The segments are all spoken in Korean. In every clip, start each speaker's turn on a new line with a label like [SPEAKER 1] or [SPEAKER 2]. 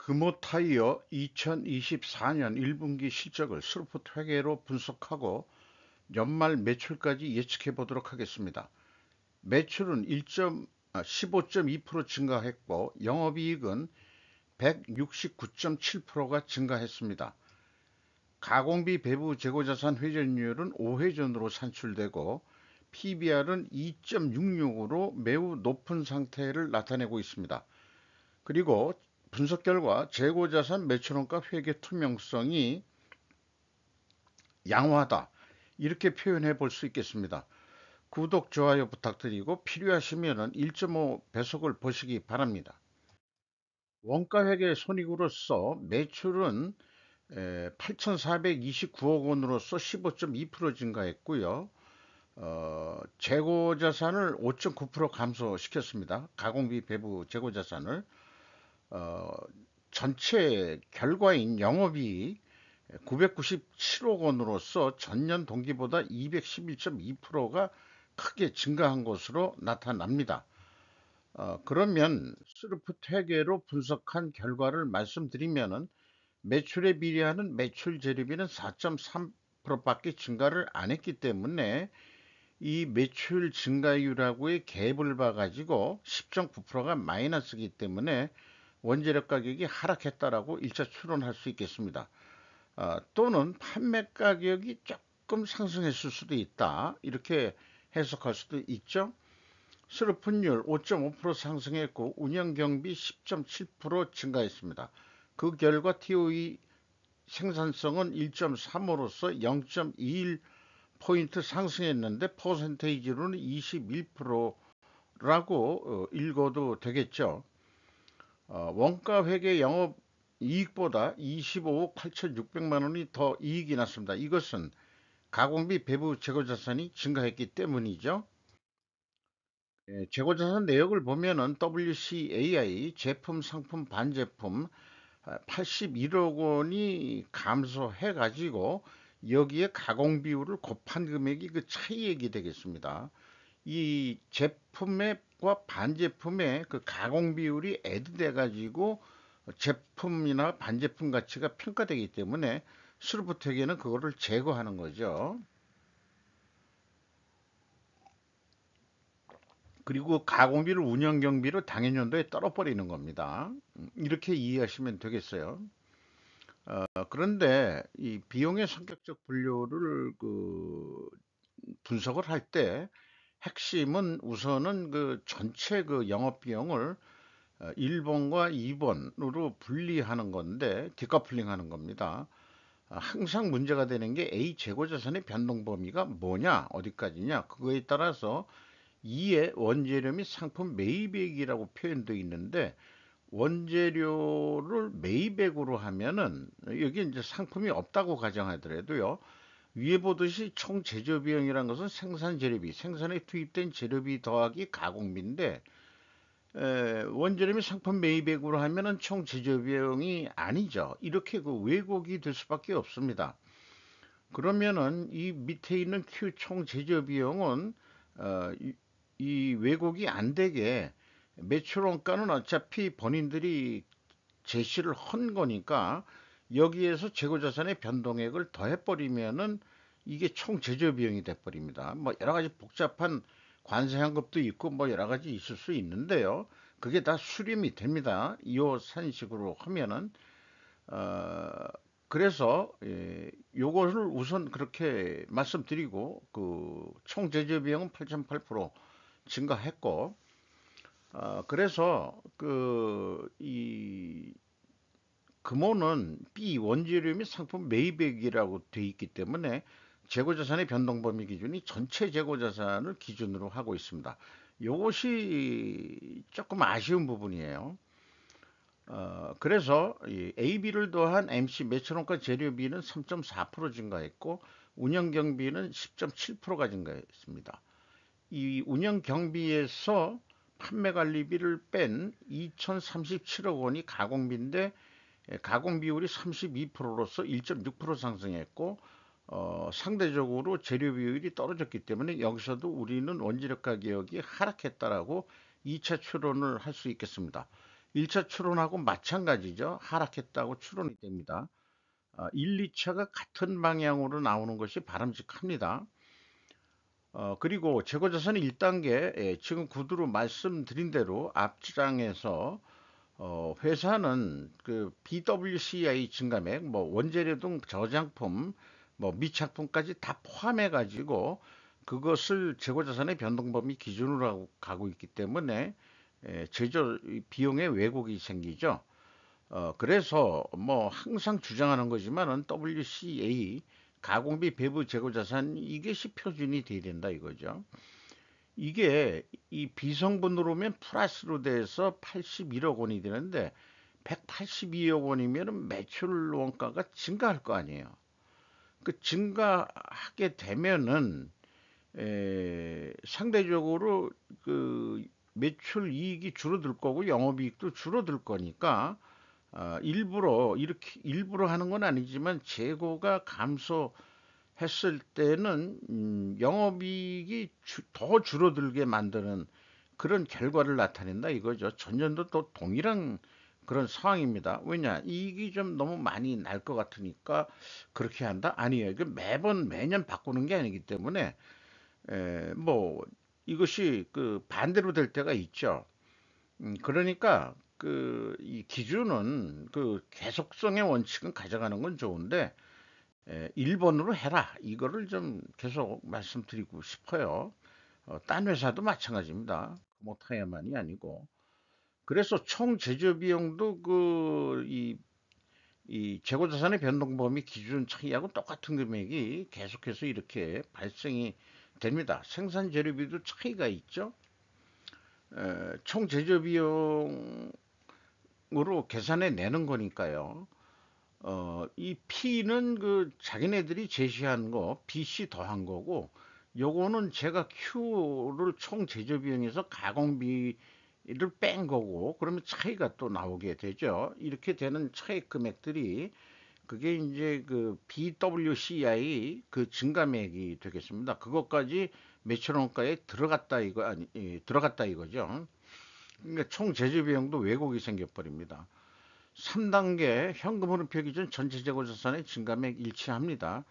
[SPEAKER 1] 금호타이어 2024년 1분기 실적을 스루프트 회계로 분석하고 연말 매출까지 예측해 보도록 하겠습니다. 매출은 15.2% 증가했고 영업이익은 169.7%가 증가했습니다. 가공비 배부 재고자산 회전율은 5회전으로 산출되고 PBR은 2.66으로 매우 높은 상태를 나타내고 있습니다. 그리고 분석 결과 재고자산 매출원가 회계 투명성이 양호하다, 이렇게 표현해 볼 수 있겠습니다. 구독, 좋아요 부탁드리고 필요하시면 1.5 배속을 보시기 바랍니다. 원가 회계 손익으로서 매출은 8,429억 원으로서 15.2% 증가했고요. 재고자산을 5.9% 감소시켰습니다. 가공비 배부 재고자산을 전체 결과인 영업이익 997억 원으로서 전년 동기보다 211.2%가 크게 증가한 것으로 나타납니다. 그러면 스루프트 회계로 분석한 결과를 말씀드리면은 매출에 비례하는 매출 재료비는 4.3%밖에 증가를 안 했기 때문에 이 매출 증가율하고의 갭을 봐가지고 10.9%가 마이너스이기 때문에 원재료 가격이 하락했다라고 일차 추론할 수 있겠습니다. 또는 판매 가격이 조금 상승했을 수도 있다, 이렇게 해석할 수도 있죠. 수료분율 5.5% 상승했고 운영경비 10.7% 증가했습니다. 그 결과 TOE 생산성은 1.35로서 0.21포인트 상승했는데 퍼센테이지로는 21%라고 읽어도 되겠죠. 원가 회계 영업 이익보다 25억 8,600만 원이 더 이익이 났습니다. 이것은 가공비 배부 재고자산이 증가했기 때문이죠. 재고자산 내역을 보면은 WCAI 제품, 상품, 반제품 81억 원이 감소해 가지고 여기에 가공 비율을 곱한 금액이 그 차이액이 되겠습니다. 이 제품과 반제품의 그 가공 비율이 애드돼 가지고 제품이나 반제품 가치가 평가되기 때문에 수르부텍에는 그거를 제거하는 거죠. 그리고 가공비를 운영 경비로 당해년도에 떨어버리는 겁니다. 이렇게 이해하시면 되겠어요. 그런데 이 비용의 성격적 분류를 분석을 할 때 핵심은 우선은 그 전체 그 영업 비용을 1번과 2번으로 분리하는 건데, 디커플링 하는 겁니다. 항상 문제가 되는 게 A 재고자산의 변동 범위가 뭐냐, 어디까지냐, 그거에 따라서 2의 원재료 및 상품 매입액이라고 표현되어 있는데, 원재료를 매입액으로 하면은 여기 이제 상품이 없다고 가정하더라도요, 위에 보듯이 총 제조 비용이라는 것은 생산 재료비, 생산에 투입된 재료비 더하기 가공비인데, 원재료 및 상품 매입액으로 하면은 총 제조 비용이 아니죠. 이렇게 그 왜곡이 될 수밖에 없습니다. 그러면은 이 밑에 있는 Q 총 제조 비용은 이 왜곡이 안 되게 매출 원가는 어차피 본인들이 제시를 한 거니까 여기에서 재고자산의 변동액을 더해버리면은 이게 총 제조 비용이 돼버립니다. 뭐 여러 가지 복잡한 관세 환급도 있고 뭐 여러 가지 있을 수 있는데요. 그게 다 수렴이 됩니다. 이 산식으로 하면은 어, 그래서 요것을 우선 그렇게 말씀드리고, 그 총 제조 비용은 8.8% 증가했고, 그래서 그 이 금호는 B 원재료 및 상품 매입액이라고 되어 있기 때문에 재고자산의 변동 범위 기준이 전체 재고자산을 기준으로 하고 있습니다. 이것이 조금 아쉬운 부분이에요. 그래서 이 AB를 더한 MC 매출원가 재료비는 3.4% 증가했고 운영 경비는 10.7%가 증가했습니다. 이 운영 경비에서 판매 관리비를 뺀 2,037억 원이 가공비인데, 가공 비율이 32%로서 1.6% 상승했고, 상대적으로 재료 비율이 떨어졌기 때문에 여기서도 우리는 원재료 가격이 하락했다라고 2차 추론을 할 수 있겠습니다. 1차 추론하고 마찬가지죠. 하락했다고 추론이 됩니다. 1, 2차가 같은 방향으로 나오는 것이 바람직합니다. 그리고 재고자산 1단계, 지금 구두로 말씀드린 대로 앞장에서 회사는 그 BWCI 증감액, 뭐 원재료 등 저장품, 뭐 미착품까지 다 포함해 가지고 그것을 재고자산의 변동범위 기준으로 가고 있기 때문에 제조 비용의 왜곡이 생기죠. 그래서 뭐 항상 주장하는 거지만은 WCA 가공비 배부 재고자산 이것이 표준이 돼야 된다 이거죠. 이게 이 비성분으로 면 플러스로 돼서 81억 원이 되는데 182억 원이면 매출 원가가 증가할 거 아니에요. 그 증가하게 되면은 상대적으로 그 매출 이익이 줄어들 거고 영업이익도 줄어들 거니까 일부러 이렇게 일부러 하는 건 아니지만 재고가 감소했을 때는 영업이익이 더 줄어들게 만드는 그런 결과를 나타낸다 이거죠. 전년도 또 동일한 그런 상황입니다. 왜냐? 이익이 좀 너무 많이 날 것 같으니까 그렇게 한다? 아니에요. 이게 매번 매년 바꾸는 게 아니기 때문에 뭐 이것이 그 반대로 될 때가 있죠. 그러니까 그 이 기준은 그 계속성의 원칙은 가져가는 건 좋은데 1번으로 해라. 이거를 좀 계속 말씀드리고 싶어요. 딴 회사도 마찬가지입니다. 모타야만이 아니고. 그래서 총 제조 비용도 이 재고자산의 변동범위 기준 차이하고 똑같은 금액이 계속해서 이렇게 발생이 됩니다. 생산 재료비도 차이가 있죠. 총 제조 비용으로 계산해 내는 거니까요. 이 P는 그 자기네들이 제시한 거, BC 더한 거고, 요거는 제가 Q를 총 제조 비용에서 가공비를 뺀 거고, 그러면 차이가 또 나오게 되죠. 이렇게 되는 차익 금액들이 그게 이제 그 BWCI 그 증감액이 되겠습니다. 그것까지 매출 원가에 들어갔다 이거 아니 들어갔다 이거죠. 그러니까 총 제조 비용도 왜곡이 생겨 버립니다. 3단계 현금 흐름표 기준 전체 재고 자산의 증감액 일치합니다.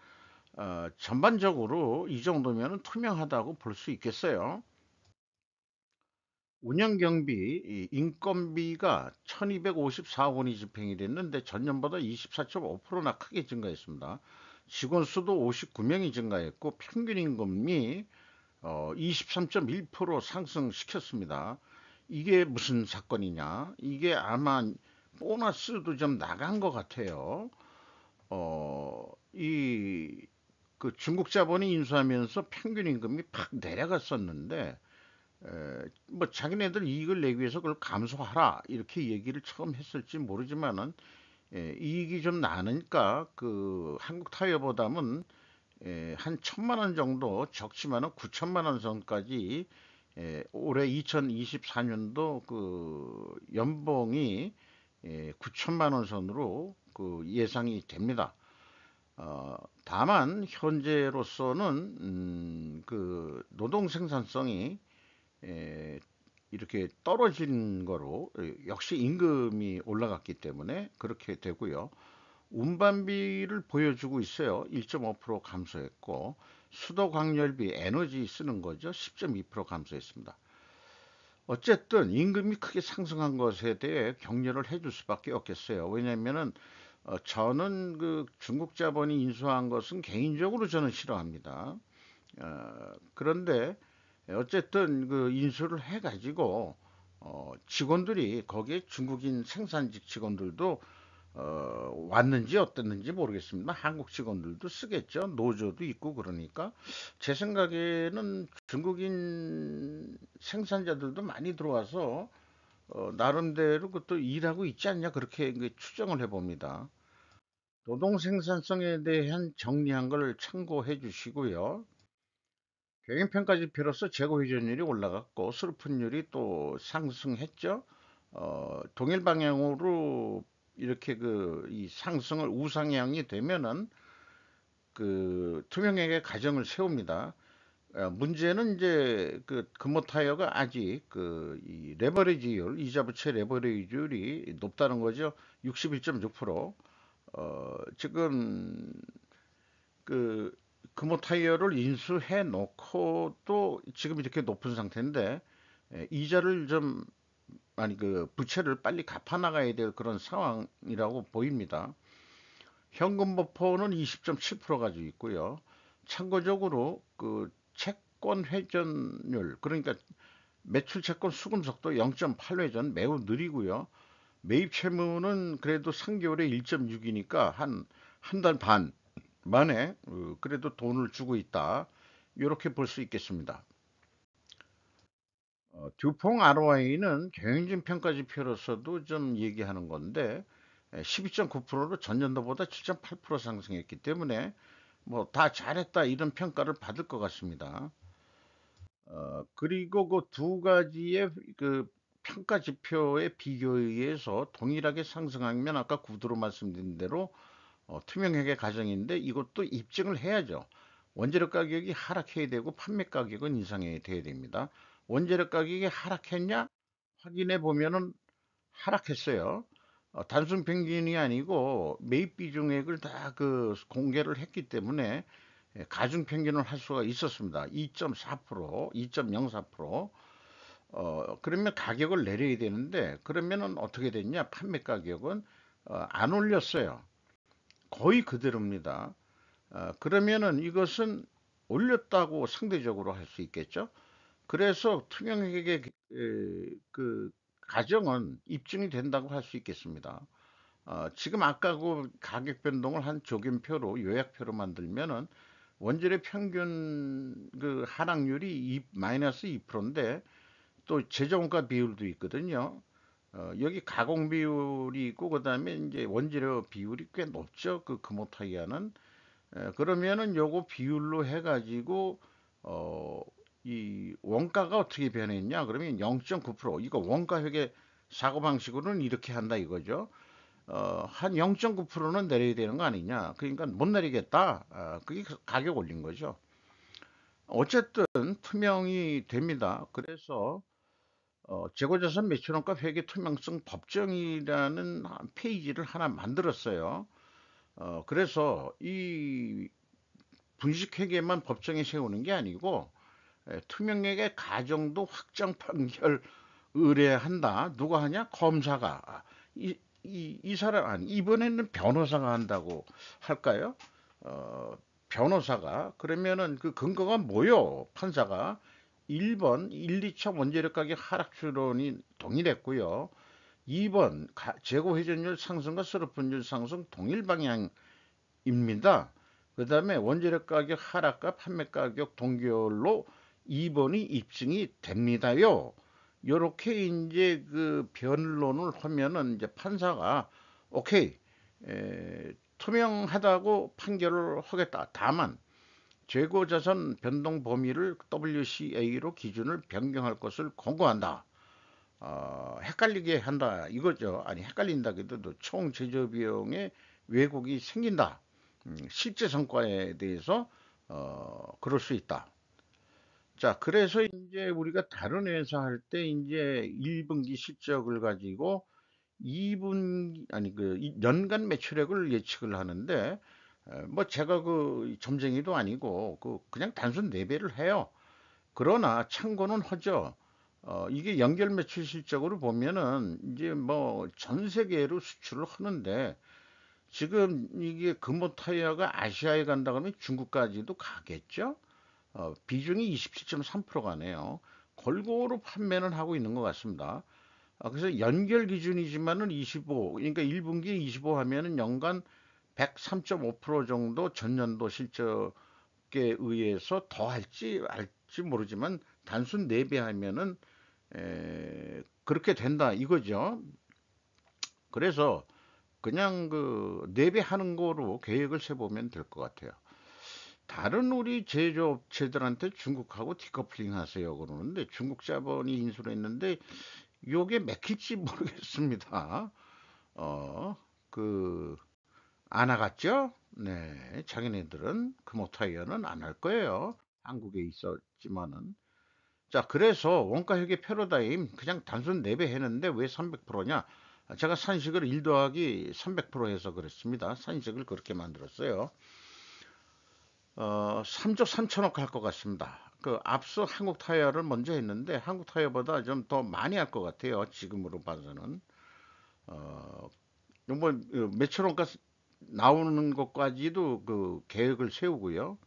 [SPEAKER 1] 전반적으로 이 정도면 투명하다고 볼 수 있겠어요. 운영 경비, 인건비가 1254억 원이 집행이 됐는데 전년보다 24.5%나 크게 증가했습니다. 직원 수도 59명이 증가했고 평균 임금이 23.1% 상승시켰습니다. 이게 무슨 사건이냐? 이게 아마 보너스도 좀 나간 것 같아요. 그 중국 자본이 인수하면서 평균 임금이 팍 내려갔었는데 뭐 자기네들 이익을 내기 위해서 그걸 감소하라 이렇게 얘기를 처음 했을지 모르지만은 이익이 좀 나니까 그 한국 타이어보다는 한 1,000만 원 정도 적지만은 9천만 원 선까지 올해 2024년도 그 연봉이 9천만 원 선으로 그 예상이 됩니다. 다만 현재로서는 그 노동 생산성이 에, 이렇게 떨어진 거로 역시 임금이 올라갔기 때문에 그렇게 되고요. 운반비를 보여주고 있어요. 1.5% 감소했고 수도 광열비 에너지 쓰는 거죠. 10.2% 감소했습니다. 어쨌든 임금이 크게 상승한 것에 대해 격려를 해줄 수밖에 없겠어요. 왜냐하면은 저는 그 중국 자본이 인수한 것은 개인적으로 저는 싫어합니다. 그런데 어쨌든 그 인수를 해가지고 직원들이 거기에 중국인 생산직 직원들도 왔는지 어땠는지 모르겠습니다. 한국 직원들도 쓰겠죠. 노조도 있고 그러니까 제 생각에는 중국인 생산자들도 많이 들어와서 나름대로 그것도 일하고 있지 않냐 그렇게 추정을 해봅니다. 노동 생산성에 대한 정리한 걸 참고해 주시고요. 경영평가지표로서 재고 회전율이 올라갔고 슬픈율이 또 상승했죠. 동일 방향으로 이렇게 그 이 상승을 우상향이 되면은 그 투명하게 가정을 세웁니다. 문제는 이제 그 금호 타이어가 아직 이 레버리지율, 이자 부채 레버리지율이 높다는 거죠. 61.6%. 지금 그 금호 타이어를 인수해 놓고도 지금 이렇게 높은 상태인데, 이자를 좀 아니 그 부채를 빨리 갚아 나가야 될 그런 상황이라고 보입니다. 현금 버퍼는 20.7% 가지고 있고요. 참고적으로 그 채권 회전율, 그러니까 매출 채권 수금 속도 0.8회전 매우 느리고요. 매입 채무는 그래도 3개월에 1.6이니까 한 달 반 만에 그래도 돈을 주고 있다. 이렇게 볼 수 있겠습니다. 듀퐁 ROI는 경영진 평가 지표로서도 좀 얘기하는 건데 12.9%로 전년도보다 7.8% 상승했기 때문에 뭐 다 잘했다 이런 평가를 받을 것 같습니다. 그리고 그 두 가지의 그 평가 지표의 비교에 의해서 동일하게 상승하면 아까 구두로 말씀드린 대로 투명회계 과정인데 이것도 입증을 해야죠. 원재료 가격이 하락해야 되고 판매 가격은 인상해야 돼야 됩니다. 원재료 가격이 하락했냐? 확인해 보면은 하락했어요. 단순 평균이 아니고 매입 비중액을 다 그 공개를 했기 때문에 가중 평균을 할 수가 있었습니다. 2.4%, 2.04%. 그러면 가격을 내려야 되는데 그러면은 어떻게 됐냐? 판매 가격은 안 올렸어요. 거의 그대로입니다. 그러면은 이것은 올렸다고 상대적으로 할 수 있겠죠. 그래서 투명회계 그 가정은 입증이 된다고 할 수 있겠습니다. 지금 아까 그 가격 변동을 한 조견표로 요약표로 만들면은 원재료 평균 그 하락률이 마이너스 2%인데 또 제조원가 비율도 있거든요. 여기 가공 비율이 있고 그다음에 이제 원재료 비율이 꽤 높죠. 그 금호타이어는. 그러면은 요거 비율로 해가지고 어, 이 원가가 어떻게 변했냐? 그러면 0.9% 이거 원가 회계 사고 방식으로는 이렇게 한다 이거죠. 한 0.9%는 내려야 되는 거 아니냐? 그러니까 못 내리겠다. 그게 가격 올린 거죠. 어쨌든 투명이 됩니다. 그래서 재고자산 매출원가 회계 투명성 법정이라는 페이지를 하나 만들었어요. 그래서 이 분식회계만 법정에 세우는 게 아니고 투명회계 가정도 확정 판결 의뢰한다. 누가 하냐? 검사가. 이 사람 아니 이번에는 변호사가 한다고 할까요? 어, 변호사가 그러면은 그 근거가 뭐요? 판사가 1번 1, 2차 원재료 가격 하락 추론이 동일했고요. 2번 재고 회전율 상승과 수rop분율 상승 동일 방향입니다. 그 다음에 원재료 가격 하락과 판매 가격 동결로 2번이 입증이 됩니다요. 요렇게 이제 그 변론을 하면은 이제 판사가 오케이 투명하다고 판결을 하겠다. 다만 재고자산 변동 범위를 WCA로 기준을 변경할 것을 권고한다. 헷갈리게 한다 이거죠. 아니 헷갈린다 그래도 총 제조 비용의 왜곡이 생긴다. 실제 성과에 대해서 그럴 수 있다. 자, 그래서 이제 우리가 다른 회사 할 때 이제 1분기 실적을 가지고 2분 아니 연간 매출액을 예측을 하는데 뭐 제가 그 점쟁이도 아니고 그냥 단순 내배를 해요. 그러나 참고는 하죠. 이게 연결 매출 실적으로 보면은 이제 뭐 전 세계로 수출을 하는데 지금 이게 금호 타이어가 아시아에 간다 그러면 중국까지도 가겠죠? 비중이 27.3% 가네요. 골고루 판매는 하고 있는 것 같습니다. 그래서 연결 기준이지만은 25, 그러니까 1분기에 25 하면은 연간 103.5% 정도 전년도 실적에 의해서 더 할지 모르지만 단순 내배하면은 그렇게 된다 이거죠. 그래서 그냥 그 내배하는 거로 계획을 세보면 될 것 같아요. 다른 우리 제조업체들한테 중국하고 디커플링 하세요 그러는데 중국 자본이 인수를 했는데 요게 맥힐지 모르겠습니다. 어, 그, 안 하갔죠? 네, 자기네들은 금호타이어는 안 할 거예요. 한국에 있었지만은. 자, 그래서 원가 회계 패러다임 그냥 단순 내배했는데 왜 300%냐? 제가 산식을 1 더하기 300% 해서 그랬습니다. 산식을 그렇게 만들었어요. 3조 3천억 할 것 같습니다. 그 앞서 한국 타이어를 먼저 했는데 한국 타이어보다 좀 더 많이 할 것 같아요. 지금으로 봐서는. 어, 뭐 몇천 원가 나오는 것까지도 그 계획을 세우고요.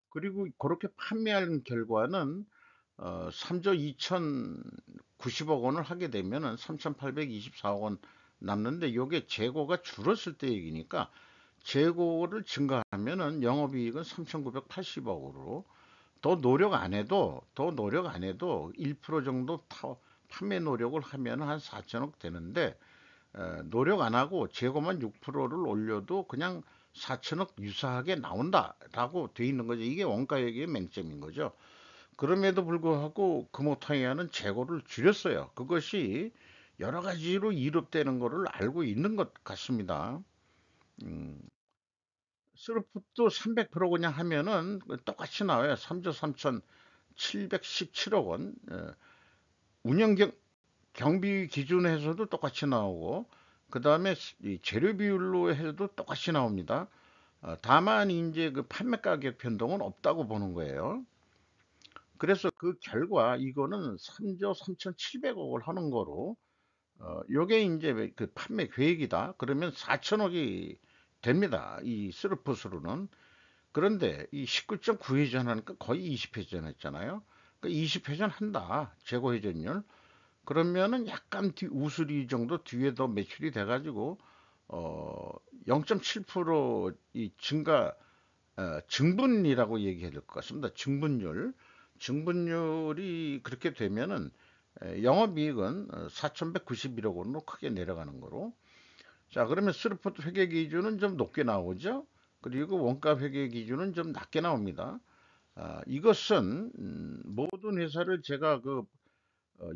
[SPEAKER 1] 그리고 그렇게 판매한 결과는 3조 2,090억 원을 하게 되면은 3,824억 원 남는데 이게 재고가 줄었을 때 얘기니까 재고를 증가하면은 영업이익은 3,980억으로 더 노력 안 해도 1% 정도 판매 노력을 하면 한 4천억 되는데 노력 안 하고 재고만 6%를 올려도 그냥 4천억 유사하게 나온다라고 돼 있는 거죠. 이게 원가액의 맹점인 거죠. 그럼에도 불구하고 금호타이어는 재고를 줄였어요. 그것이 여러 가지로 이롭되는 것을 알고 있는 것 같습니다. 음, 스루풋도 300% 그냥 하면은 똑같이 나와요. 3조 3,717억 원. 운영 경비 기준에서도 똑같이 나오고, 그 다음에 재료 비율로 해도 똑같이 나옵니다. 다만 이제 그 판매 가격 변동은 없다고 보는 거예요. 그래서 그 결과 이거는 3조 3,700억을 하는 거로, 요게 이제 그 판매 계획이다. 그러면 4천억이 됩니다. 이 스루풋으로는. 그런데 이 19.9회전 하니까 거의 20회전 했잖아요. 그러니까 20회전 한다. 재고 회전율. 그러면은 약간 우수리 정도 뒤에 더 매출이 돼가지고 어 0.7%이 증가 증분이라고 얘기해야 될 것 같습니다. 증분율이 그렇게 되면은 영업이익은 4,191억 원으로 크게 내려가는 거로. 자, 그러면 스루포트 회계 기준은 좀 높게 나오죠. 그리고 원가 회계 기준은 좀 낮게 나옵니다. 이것은 모든 회사를 제가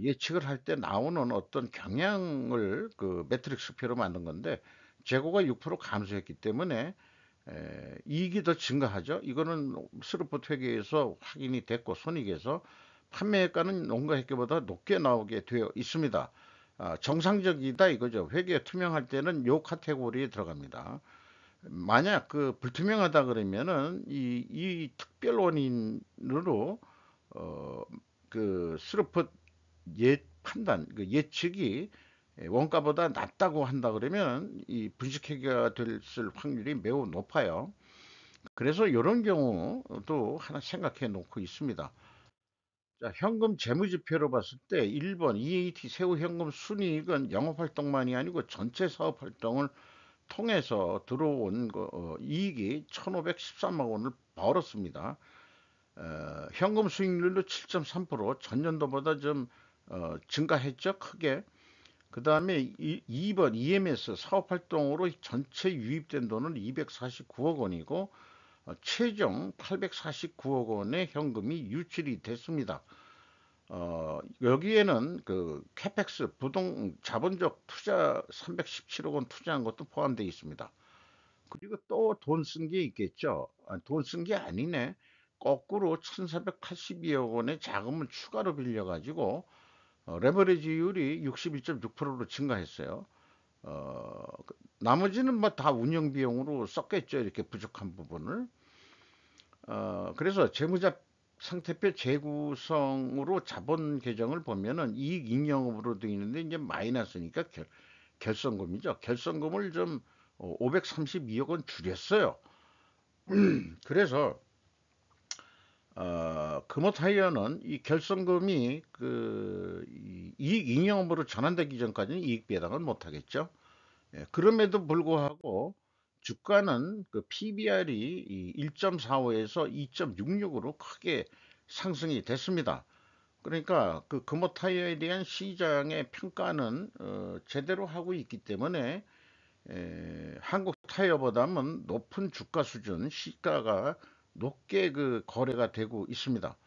[SPEAKER 1] 예측을 할 때 나오는 어떤 경향을 그 매트릭스표로 만든 건데 재고가 6% 감소했기 때문에 이익이 더 증가하죠. 이거는 스루포트 회계에서 확인이 됐고 손익에서 판매가는 농가 회계보다 높게 나오게 되어 있습니다. 정상적이다 이거죠. 회계 투명할 때는 요 카테고리에 들어갑니다. 만약 그 불투명하다 그러면은 이 특별 원인으로 어, 그 스루포 판단, 그 예측이 원가보다 낮다고 한다 그러면 이 분식회계가 될 확률이 매우 높아요. 그래서 이런 경우도 하나 생각해 놓고 있습니다. 자, 현금 재무지표로 봤을 때 1번 EAT 세후 현금 순이익은 영업활동만이 아니고 전체 사업활동을 통해서 들어온 이익이 1,513만 원을 벌었습니다. 현금 수익률도 7.3% 전년도보다 좀 증가했죠, 크게. 그 다음에 2번 EMS 사업활동으로 전체 유입된 돈은 249억 원이고 최종 849억 원의 현금이 유출이 됐습니다. 여기에는 그 캐펙스 부동 자본적 투자 317억 원 투자한 것도 포함되어 있습니다. 그리고 또 돈 쓴 게 있겠죠. 돈 쓴 게 아니네. 거꾸로 1482억 원의 자금을 추가로 빌려가지고 레버리지율이 61.6%로 증가했어요. 나머지는 뭐 다 운영 비용으로 썼겠죠. 이렇게 부족한 부분을. 그래서 재무자 상태표 재구성으로 자본 계정을 보면은 이익 잉여금으로 되어 있는데 이제 마이너스니까 결성금이죠. 결성금을 좀 532억 원 줄였어요. 그래서 금호타이어는 이 결성금이 이익 잉여금으로 전환되기 전까지는 이익 배당을 못 하겠죠. 예, 그럼에도 불구하고 주가는 그 PBR이 1.45에서 2.66으로 크게 상승이 됐습니다. 그러니까 그 금호타이어에 대한 시장의 평가는 제대로 하고 있기 때문에 한국 타이어보다는 높은 주가 수준, 시가가 높게 그 거래가 되고 있습니다.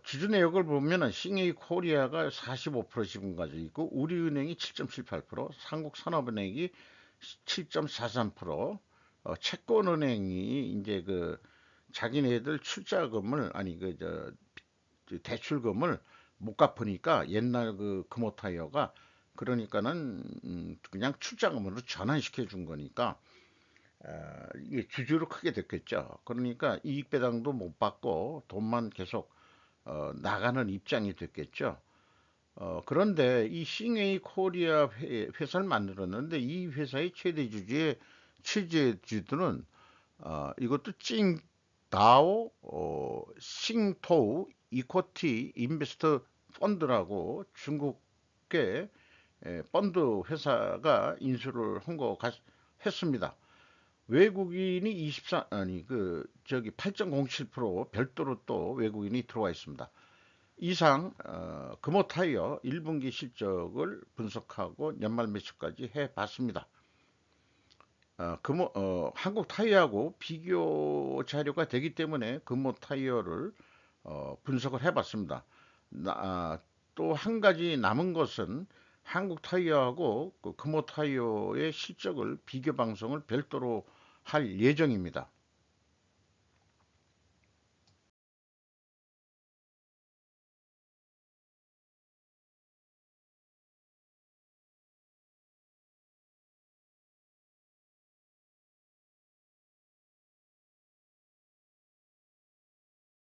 [SPEAKER 1] 주주 내역을 보면은 싱에이 코리아가 45% 지분 가지고 있고 우리은행이 7.78%, 한국산업은행이 7.43%, 채권은행이 이제 그 자기네들 출자금을 아니 대출금을 못 갚으니까 옛날 그 금호타이어가 그러니까는 그냥 출자금으로 전환시켜 준 거니까 이게 주주로 크게 됐겠죠. 그러니까 이익 배당도 못 받고 돈만 계속 나가는 입장이 됐겠죠. 그런데 이 싱웨이 코리아 회사를 만들었는데 이 회사의 최대 주주의 취재주들은 이것도 찡다오 싱토우 이코티 인베스트 펀드라고 중국계 펀드 회사가 인수를 한 거 했습니다. 외국인이 24 아니 그 저기 8.07% 별도로 또 외국인이 들어와 있습니다. 이상 금호 타이어 1분기 실적을 분석하고 연말 매출까지 해봤습니다. 한국 타이어하고 비교 자료가 되기 때문에 금호 타이어를 분석을 해봤습니다. 또 한 가지 남은 것은 한국 타이어하고 그 금호 타이어의 실적을 비교 방송을 별도로 할 예정입니다.